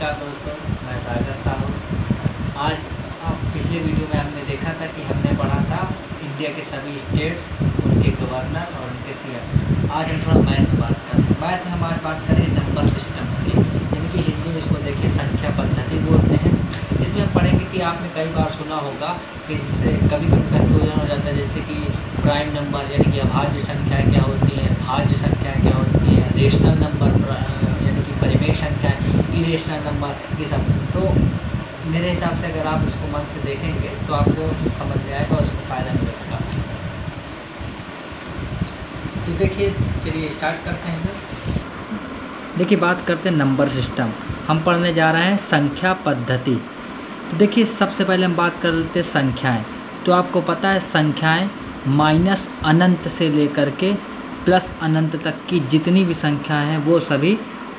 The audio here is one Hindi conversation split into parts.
नमस्कार दोस्तों, मैं सागर साहू। आज पिछले वीडियो में हमने देखा था कि हमने पढ़ा था इंडिया के सभी स्टेट्स, उनके गवर्नर और उनके सीएम। आज हम थोड़ा मैथ में बात कर रहे हैं। मैथ में हमारी बात करें नंबर सिस्टम्स की, यानी कि हिंदी में इसको देखिए संख्या पद्धति बोलते हैं। इसमें हम पढ़ेंगे कि आपने कई बार सुना होगा कि जिससे कभी कभी कन्फ्यूजन हो जाता है, जैसे कि प्राइम नंबर यानी कि अभाज्य संख्या क्या होती है, भाज्य संख्या क्या होती है, रेशनल नंबर यानी कि परिमेय संख्या, इरेशनल नंबर, ये सब। तो मेरे हिसाब से अगर आप इसको मन से देखेंगे तो आपको समझ में आएगा और उसको फ़ायदा मिलेगा। तो देखिए, चलिए स्टार्ट करते हैं। देखिए, बात करते हैं नंबर सिस्टम। हम पढ़ने जा रहे हैं संख्या पद्धति। तो देखिए, सबसे पहले हम बात कर लेते हैं संख्याएं। तो आपको पता है संख्याएं माइनस अनंत से लेकर के प्लस अनंत तक की जितनी भी संख्याएं हैं वो सभी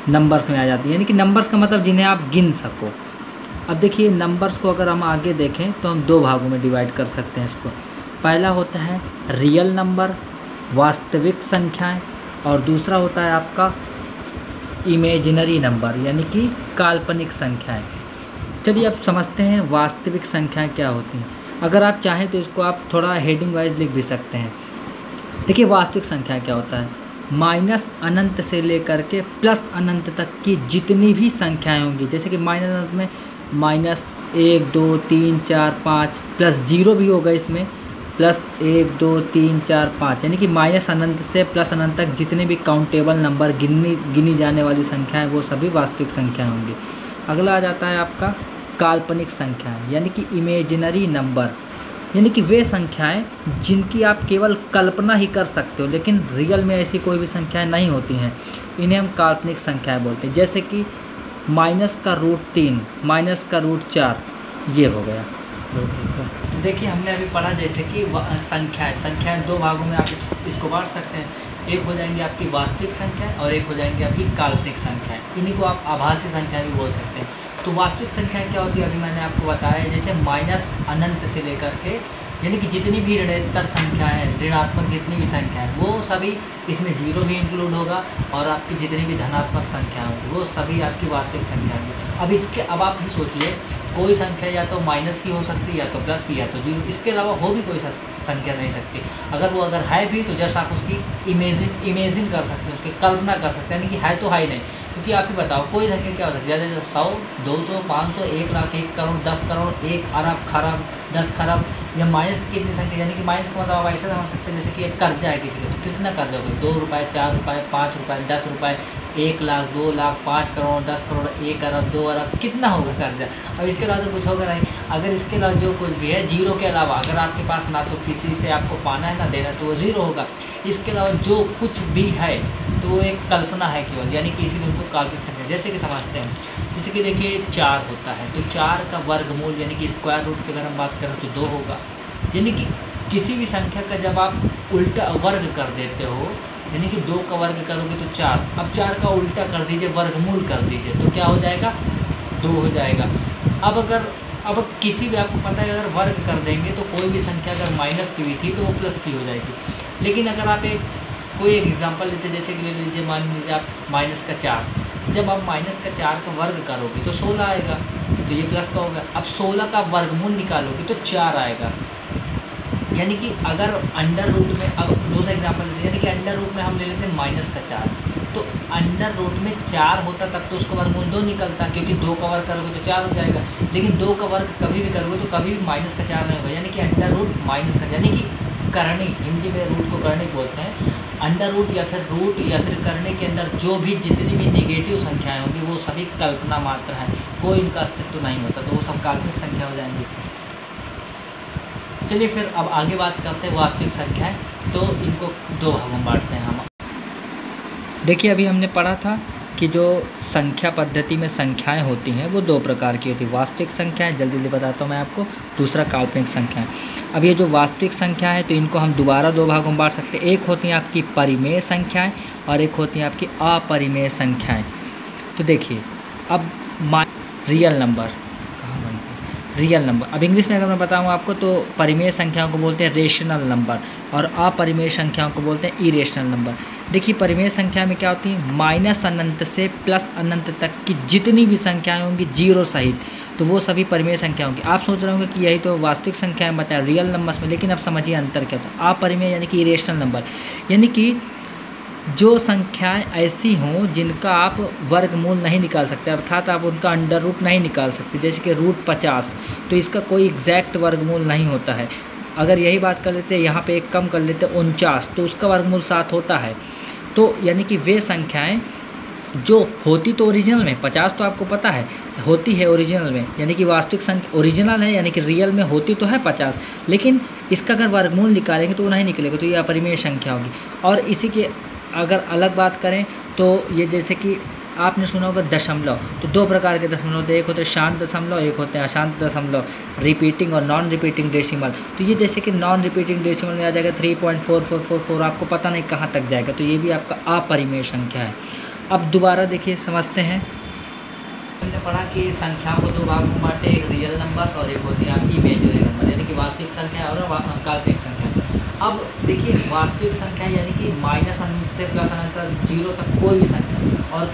नंबर्स में आ जाती है, यानी कि नंबर्स का मतलब जिन्हें आप गिन सको। अब देखिए, नंबर्स को अगर हम आगे देखें तो हम दो भागों में डिवाइड कर सकते हैं इसको। पहला होता है रियल नंबर, वास्तविक संख्याएं, और दूसरा होता है आपका इमेजिनरी नंबर यानी कि काल्पनिक संख्याएं। चलिए अब समझते हैं वास्तविक संख्याएं क्या होती हैं। अगर आप चाहें तो इसको आप थोड़ा हेडिंग वाइज लिख भी सकते हैं। देखिए, वास्तविक संख्याएं क्या होता है, माइनस अनंत से लेकर के प्लस अनंत तक की जितनी भी संख्याएं होंगी, जैसे कि माइनस अनंत में माइनस 1 2 3 4 5 प्लस जीरो भी होगा, इसमें प्लस 1 2 3 4 5, यानी कि माइनस अनंत से प्लस अनंत तक जितने भी काउंटेबल नंबर गिनी जाने वाली संख्याएं वो सभी वास्तविक संख्याएं होंगी। अगला आ जाता है आपका काल्पनिक संख्याएं यानी कि इमेजिनरी नंबर, यानी कि वे संख्याएं जिनकी आप केवल कल्पना ही कर सकते हो, लेकिन रियल में ऐसी कोई भी संख्याएं नहीं होती हैं। इन्हें हम काल्पनिक संख्याएं बोलते हैं, जैसे कि -√3, -√4, ये हो गया। तो देखिए, हमने अभी पढ़ा जैसे कि संख्याएं दो भागों में आप इसको बांट सकते हैं। एक हो जाएंगी आपकी वास्तविक संख्याएं और एक हो जाएंगी आपकी काल्पनिक संख्याएं। इन्हीं को आप आभासी संख्या भी बोल सकते हैं। तो वास्तविक संख्याएं क्या होती है, अभी मैंने आपको बताया, जैसे माइनस अनंत से लेकर के, यानी कि जितनी भी ऋणात्मक संख्या है, ऋणात्मक जितनी भी संख्या है वो सभी, इसमें जीरो भी इंक्लूड होगा, और आपकी जितनी भी धनात्मक संख्या होगी वो सभी आपकी वास्तविक संख्या होगी। अब आप ही सोचिए, कोई संख्या या तो माइनस की हो सकती है, या तो प्लस की, या तो जीरो, इसके अलावा हो भी कोई संख्या नहीं सकती। अगर है भी तो जस्ट आप उसकी इमेजिन कर सकते हैं, उसकी कल्पना कर सकते हैं, यानी कि है तो है ही नहीं। क्योंकि आप ही बताओ, कोई संख्या क्या हो सकती है, जैसे 100 200 500 1 लाख 1 करोड़ 10 करोड़ 1 अरब खरब 10 खरब, या माइनस की कितनी संख्या, यानी कि माइनस का मतलब आप ऐसा समझ सकते हैं जैसे कि एक कर्जा है किसी का, तो कितना कर्जा होगा, 2 रुपये 4 रुपये 5 रुपये 10 रुपये 1 लाख 2 लाख 5 करोड़ 10 करोड़ 1 अरब 2 अरब, कितना होगा कर्जा। अब इसके अलावा तो कुछ होगा नहीं। अगर इसके अलावा जो कुछ भी है, जीरो के अलावा अगर आपके पास ना तो किसी से आपको पाना है ना देना, तो वो जीरो होगा। इसके अलावा जो कुछ भी है तो वो एक कल्पना है केवल, यानी कि इसीलिए उनको काल्पनिक संख्या, जैसे कि समझते हैं, जैसे कि देखिए 4 होता है, तो 4 का वर्गमूल यानी कि स्क्वायर रूट की अगर हम बात करें तो 2 होगा। यानी कि किसी भी संख्या का जब आप उल्टा वर्ग कर देते हो, यानी कि 2 का वर्ग करोगे तो 4, अब 4 का उल्टा कर दीजिए, वर्गमूल कर दीजिए, तो क्या हो जाएगा, 2 हो जाएगा। अब किसी भी, आपको पता है, अगर वर्ग कर देंगे तो कोई भी संख्या अगर माइनस की भी थी तो वो प्लस की हो जाएगी। लेकिन अगर आप कोई एक एग्जांपल लेते, जैसे कि ले लीजिए, मान लीजिए आप -4, जब आप -4 का वर्ग करोगे तो 16 आएगा, तो ये प्लस का होगा। अब 16 का वर्गमूल निकालोगे तो 4 आएगा। यानी कि अगर अंडर रूट में, अब दूसरा एग्जांपल लेते हैं, यानी कि अंडर रूट में हम ले लेते हैं -4, तो अंडर रूट में 4 होता तब तो उसका वर्गमूल 2 निकलता, क्योंकि 2 का वर्ग करोगे तो 4 हो जाएगा। लेकिन 2 का वर्ग कभी भी करोगे तो कभी भी -4 नहीं होगा, यानी कि अंडर रूट -, यानी कि करणी, हिंदी में रूट को करणी बोलते हैं। अंडर रूट या फिर रूट या फिर करणी के अंदर जो भी जितनी भी निगेटिव संख्याएं होंगी वो सभी कल्पना मात्र हैं, कोई इनका अस्तित्व नहीं होता, तो वो सब काल्पनिक संख्या हो जाएंगी। चलिए फिर अब आगे बात करते हैं वास्तविक संख्याएं। तो इनको दो भागों में बांटते हैं हम। देखिए, अभी हमने पढ़ा था कि जो संख्या पद्धति में संख्याएं होती हैं वो 2 प्रकार की होती है, वास्तविक संख्याएं, जल्दी जल्दी बताता हूँ मैं आपको, दूसरा काल्पनिक संख्याएं। अब ये जो वास्तविक संख्या है तो इनको हम दोबारा 2 भागों में बांट सकते हैं। एक होती हैं आपकी परिमेय संख्याएं और एक होती हैं आपकी अपरिमेय संख्याएं। तो देखिए, अब रियल नंबर, रियल नंबर। अब इंग्लिश में अगर मैं बताऊँ आपको तो परिमेय संख्याओं को बोलते हैं रेशनल नंबर और अपरिमेय संख्याओं को बोलते हैं इरेशनल नंबर। देखिए परिमेय संख्या में क्या होती है, माइनस अनंत से प्लस अनंत तक की जितनी भी संख्याएं होंगी जीरो सहित, तो वो सभी परिमेय संख्या होंगी। आप सोच रहे होंगे कि यही तो वास्तविक संख्याएं बताया रियल नंबर्स में, लेकिन अब समझिए अंतर क्या होता है। अपरिमेय यानी कि इरेशनल नंबर, यानी कि जो संख्याएं ऐसी हों जिनका आप वर्गमूल नहीं निकाल सकते, अर्थात आप उनका अंडर रूट नहीं निकाल सकते, जैसे कि रूट 50, तो इसका कोई एग्जैक्ट वर्गमूल नहीं होता है। अगर यही बात कर लेते यहाँ पे एक कम कर लेते 49, तो उसका वर्गमूल 7 होता है। तो यानी कि वे संख्याएं जो होती तो ओरिजिनल में 50 तो आपको पता है होती है ओरिजिनल में, यानी कि वास्तविक संख्या ओरिजिनल है, यानी कि रियल में होती तो है 50, लेकिन इसका अगर वर्गमूल निकालेंगे तो वो नहीं निकलेगा, तो ये अपरिमेय संख्या होगी। और इसी के अगर अलग बात करें तो ये जैसे कि आपने सुना होगा दशमलव, तो दो प्रकार के दशमलव होते हैं, एक होते हैं शांत दशमलव, एक होते हैं अशांत दशमलव, रिपीटिंग और नॉन रिपीटिंग डेसिमल। तो ये जैसे कि नॉन रिपीटिंग डेसिमल में आ जाएगा 3.4444, आपको पता नहीं कहाँ तक जाएगा, तो ये भी आपका अपरिमेय संख्या है। अब दोबारा देखिए समझते हैं। हमने पढ़ा कि संख्याओं को दो भागों में बांटे, एक रियल नंबर और एक होती है आपकी इमेजिनरी नंबर, यानी कि वास्तविक संख्या और काल्पनिक संख्या। अब देखिए वास्तविक संख्या यानी कि माइनस अनंत से प्लस अनंत तक जीरो तक कोई भी संख्या, और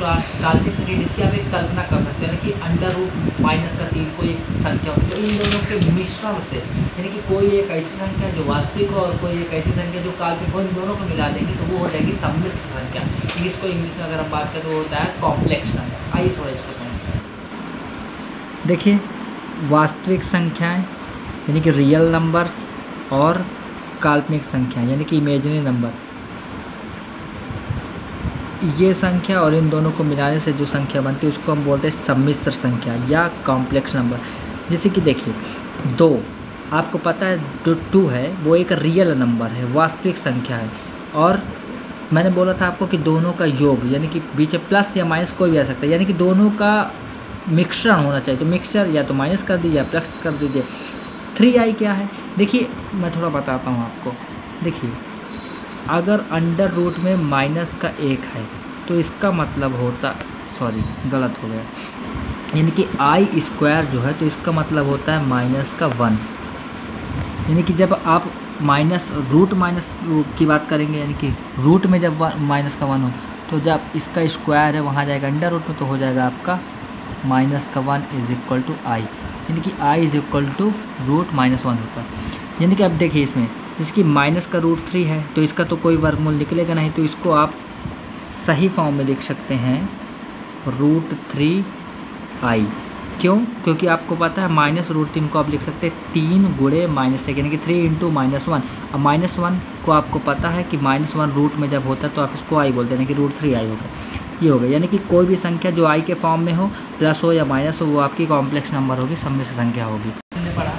काल्पनिक संख्या जिसकी आप एक कल्पना कर सकते हैं, यानी कि अंडर रूट -3 कोई एक संख्या होती है। तो इन दोनों के मिश्रण से, यानी कि कोई एक ऐसी संख्या जो वास्तविक हो और कोई एक ऐसी संख्या जो काल्पनिक हो, इन दोनों को मिला देंगे तो वो हो जाएगी सम्मिश्र संख्या। इसको इंग्लिश में अगर हम बात करें तो वो होता है कॉम्प्लेक्स नंबर। आइए थोड़ा इसको समझते हैं। देखिए वास्तविक संख्याएं यानी कि रियल नंबर्स और काल्पनिक संख्या यानी कि इमेजिनरी नंबर, ये संख्या और इन दोनों को मिलाने से जो संख्या बनती है उसको हम बोलते हैं सम्मिश्र संख्या या कॉम्प्लेक्स नंबर। जैसे कि देखिए 2, आपको पता है जो 2 है वो एक रियल नंबर है, वास्तविक संख्या है, और मैंने बोला था आपको कि दोनों का योग यानी कि बीच में प्लस या माइनस कोई भी आ सकता है, यानी कि दोनों का मिश्रण होना चाहिए। तो मिक्सचर या तो माइनस कर दीजिए या प्लस कर दीजिए। 3i क्या है, देखिए मैं थोड़ा बताता हूँ आपको। देखिए अगर अंडर रूट में माइनस का 1 है तो इसका मतलब होता, सॉरी गलत हो गया, यानी कि आई स्क्वायर जो है तो इसका मतलब होता है -1, यानी कि जब आप माइनस की बात करेंगे, यानी कि रूट में जब -1 हो तो जब इसका स्क्वायर है वहाँ जाएगा अंडर रूट में, तो हो जाएगा आपका -1 = i, यानी कि i = √-1 होता है। यानी कि अब देखिए इसमें इसकी माइनस का √3 है तो इसका तो कोई वर्गमूल निकलेगा नहीं, तो इसको आप सही फॉर्म में लिख सकते हैं √3i। क्यों? क्योंकि आपको पता है -√3 को आप लिख सकते हैं 3 × -1, यानी कि 3 × -1। अब -1 को आपको पता है कि -1 रूट में जब होता है तो आप इसको i बोलते हैं, यानी कि √3i होगा। ये होगा, यानी कि कोई भी संख्या जो i के फॉर्म में हो, प्लस हो या माइनस हो, वो आपकी कॉम्प्लेक्स नंबर होगी, सम्मिश्र संख्या होगी। हमने पढ़ा,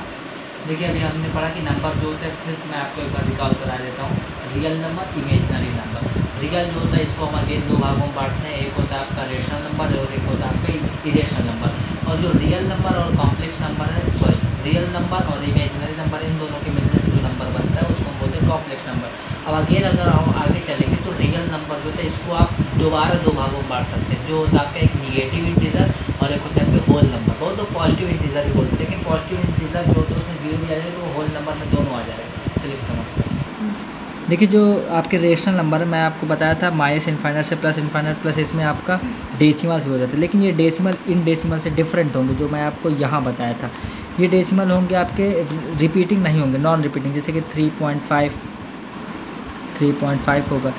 देखिए अभी हमने पढ़ा कि नंबर जो होता है, फिर से मैं आपको एक बार रिकॉल करा देता हूँ। Real number, imaginary number. Real जो होता है इसको हम अगेन दो भागों में बांटते हैं, एक होता है आपका रेशनल नंबर और एक होता है आपका इरेशनल नंबर। और जो रियल नंबर और कॉम्प्लेक्स नंबर है, सॉरी रियल नंबर और इमेजिनरी नंबर, इन दोनों के मिलने से जो नंबर बनता है उसको हम बोलते हैं कॉम्प्लेक्स नंबर। अब अगेन अगर हम आगे चलेंगे तो रियल नंबर जो होता है इसको आप दोबारा दो भागों में बांट सकते हैं, जो होता है आपका एक निगेटिव इंटीजर और एक होता है आपके होल नंबर। बहुत लोग पॉजिटिव इंटीजर भी बोलते हैं, लेकिन पॉजिटिव इंटीजर जो होता है उसमें 0 भी आ जाएगा तो होल नंबर में दोनों आ जाएगा। चलिए समझते हैं। देखिए जो आपके रेशनल नंबर है, मैं आपको बताया था -∞ से +∞, प्लस इसमें आपका डेसिमल से हो जाता है, लेकिन ये डेसिमल इन डेसिमल से डिफरेंट होंगे। जो मैं आपको यहाँ बताया था ये डेसिमल होंगे आपके रिपीटिंग नहीं होंगे, नॉन रिपीटिंग, जैसे कि 3.5 होगा,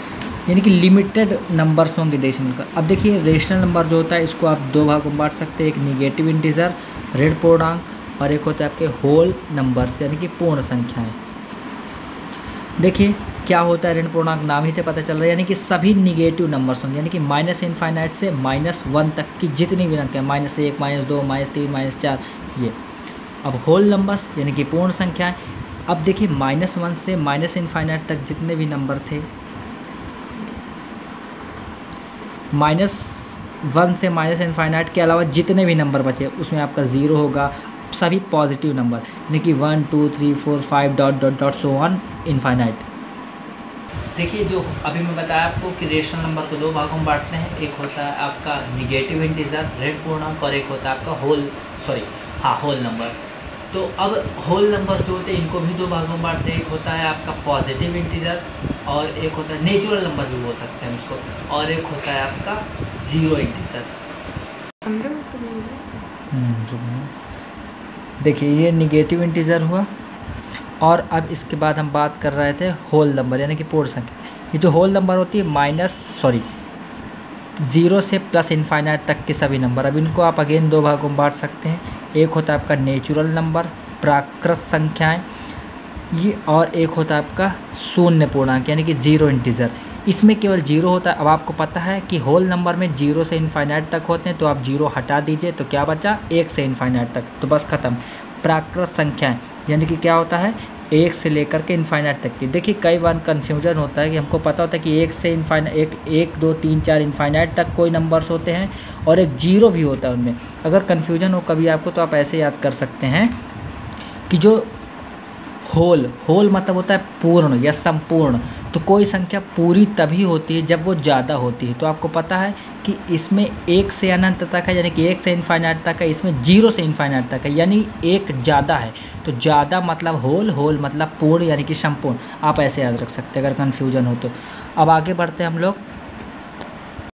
यानी कि लिमिटेड नंबर्स होंगे डेसिमल का। अब देखिए रेशनल नंबर जो होता है इसको आप दो भागों में बांट सकते हैं, एक निगेटिव इंटीजर ऋण पूर्णांक और एक होता है आपके होल नंबर्स यानी कि पूर्ण संख्याएं। देखिए क्या होता है ऋण पूर्णांक, नाम ही से पता चल रहा है, यानी कि सभी निगेटिव नंबर्स होंगे, यानी कि -∞ से -1 तक की जितनी भी संख्या, -1, -2, -3, -4 ये। अब होल नंबर्स यानी कि पूर्ण संख्याएं। अब देखिए -1 से -∞ तक जितने भी नंबर थे, -1 से -∞ के अलावा जितने भी नंबर बचे उसमें आपका 0 होगा, सभी पॉजिटिव नंबर, यानी कि 1 2 3 4 5 ... सो ऑन इनफाइनाइट। देखिए जो अभी मैं बताया आपको कि रेशनल नंबर को दो भागों में बांटते हैं, एक होता है आपका निगेटिव इंटीजर ऋण पूर्णांक और एक होता है आपका होल नंबर। तो अब होल नंबर जो होते हैं इनको भी दो भागों में बांटते हैं। एक होता है आपका पॉजिटिव इंटीजर और एक होता है नेचुरल नंबर भी बोल सकते हैं इसको, और एक होता है आपका ज़ीरो इंटीजर। देखिए ये निगेटिव इंटीजर हुआ, और अब इसके बाद हम बात कर रहे थे होल नंबर यानी कि पूर्ण संख्या। ये जो होल नंबर होती है ज़ीरो से प्लस इनफाइनाइट तक के सभी नंबर, अब इनको आप अगेन दो भागों में बांट सकते हैं। एक होता है आपका नेचुरल नंबर, प्राकृत संख्याएं, ये, और एक होता है आपका शून्य पूर्णांक यानी कि ज़ीरो इंटीजर। इसमें केवल जीरो होता है। अब आपको पता है कि होल नंबर में जीरो से इनफाइनाइट तक होते हैं, तो आप जीरो हटा दीजिए तो क्या बचा, एक से इनफाइनाइट तक, तो बस ख़त्म। प्राकृत संख्याएं यानी कि क्या होता है, एक से लेकर के इनफाइनाइट तक की। देखिए कई बार कन्फ्यूजन होता है कि हमको पता होता है कि एक से इनफाइनाइट, एक दो तीन चार इनफाइनाइट तक कोई नंबर्स होते हैं और एक जीरो भी होता है उनमें। अगर कन्फ्यूजन हो कभी आपको, तो आप ऐसे याद कर सकते हैं कि जो होल मतलब होता है पूर्ण या संपूर्ण, तो कोई संख्या पूरी तभी होती है जब वो ज़्यादा होती है। तो आपको पता है कि इसमें एक से अनंत तक है यानी कि एक से इनफाइनाइट तक है, इसमें जीरो से इनफाइनाइट तक है यानी एक ज़्यादा है। तो ज़्यादा मतलब होल मतलब पूर्ण यानी कि संपूर्ण, आप ऐसे याद रख सकते हैं अगर कन्फ्यूजन हो तो। अब आगे बढ़ते हैं हम लोग